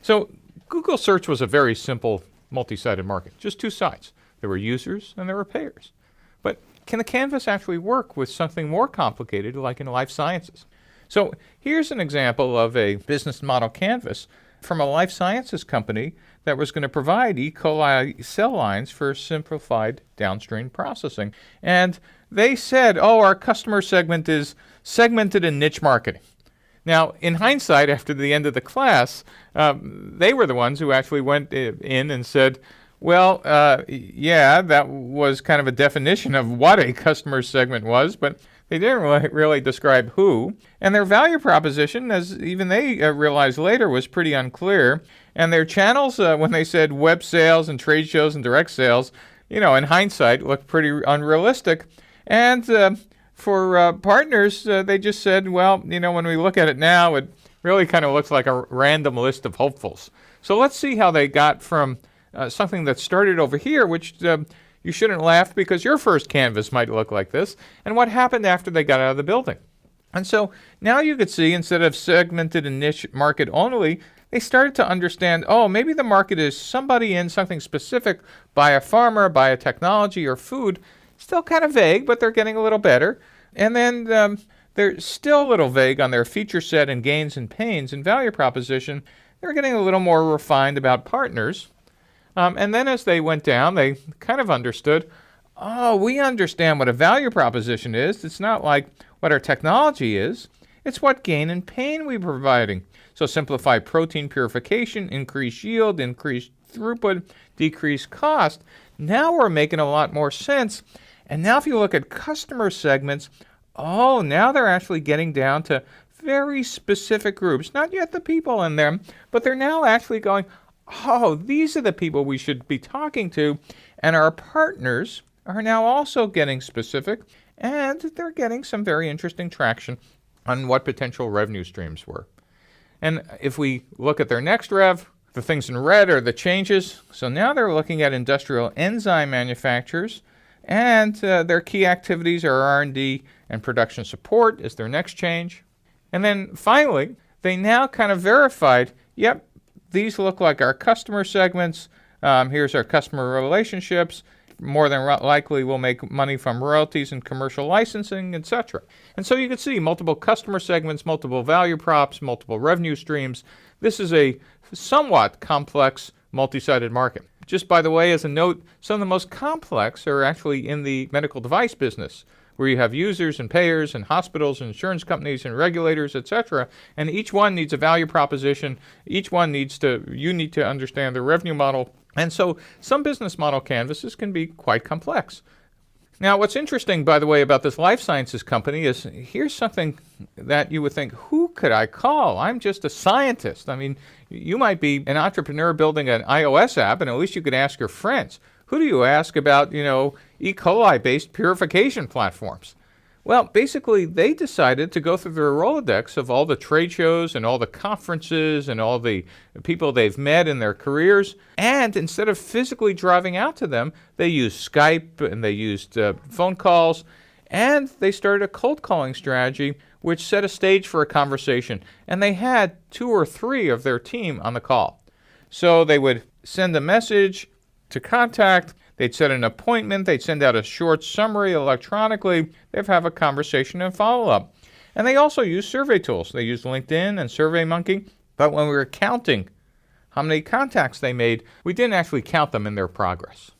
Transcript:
So Google search was a very simple multi-sided market, just two sides. There were users and there were payers. But can the canvas actually work with something more complicated like in life sciences? So here's an example of a business model canvas from a life sciences company that was going to provide E. coli cell lines for simplified downstream processing. And they said, oh, our customer segment is segmented in niche marketing. Now, in hindsight, after the end of the class, they were the ones who actually went in and said, well, yeah, that was kind of a definition of what a customer segment was, but they didn't really describe who. And their value proposition, as even they realized later, was pretty unclear. And their channels, when they said web sales and trade shows and direct sales, in hindsight, looked pretty unrealistic. And for partners, they just said, well, when we look at it now, it really kind of looks like a random list of hopefuls. So let's see how they got from something that started over here, which you shouldn't laugh because your first canvas might look like this, and what happened after they got out of the building. And so now you could see, instead of segmented and niche market only, they started to understand, oh, maybe the market is somebody in something specific, biopharma, biotechnology, or food. Still kind of vague, but they're getting a little better. And then they're still a little vague on their feature set and gains and pains and value proposition. They're getting a little more refined about partners. And then as they went down, they kind of understood, oh, we understand what a value proposition is. It's not like what our technology is. It's what gain and pain we're providing. So simplify protein purification, increase yield, increase throughput, decrease cost. Now we're making a lot more sense. And now if you look at customer segments, oh, now they're actually getting down to very specific groups. Not yet the people in them, but they're now actually going, oh, these are the people we should be talking to. And our partners are now also getting specific, and they're getting some very interesting traction on what potential revenue streams were. And if we look at their next rev, the things in red are the changes. So now they're looking at industrial enzyme manufacturers, and their key activities are R&D and production support is their next change. And then finally, they now kind of verified, yep, these look like our customer segments. Here's our customer relationships. More than likely, we'll make money from royalties and commercial licensing, etc. And so you can see multiple customer segments, multiple value props, multiple revenue streams. This is a somewhat complex, multi-sided market. Just by the way, as a note, some of the most complex are actually in the medical device business, where you have users and payers and hospitals and insurance companies and regulators, etc. And each one needs a value proposition. Each one you need to understand their revenue model. And so some business model canvases can be quite complex. Now, what's interesting, by the way, about this life sciences company is here's something that you would think, who could I call? I'm just a scientist. I mean, you might be an entrepreneur building an iOS app, and at least you could ask your friends. Who do you ask about, E. coli-based purification platforms? Well, basically, they decided to go through their Rolodex of all the trade shows and all the conferences and all the people they've met in their careers. And instead of physically driving out to them, they used Skype and they used phone calls. And they started a cold calling strategy, which set a stage for a conversation. And they had 2 or 3 of their team on the call. So they would send a message to contact. They'd set an appointment. They'd send out a short summary electronically. They'd have a conversation and follow-up. And they also use survey tools. They used LinkedIn and SurveyMonkey. But when we were counting how many contacts they made, we didn't actually count them in their progress.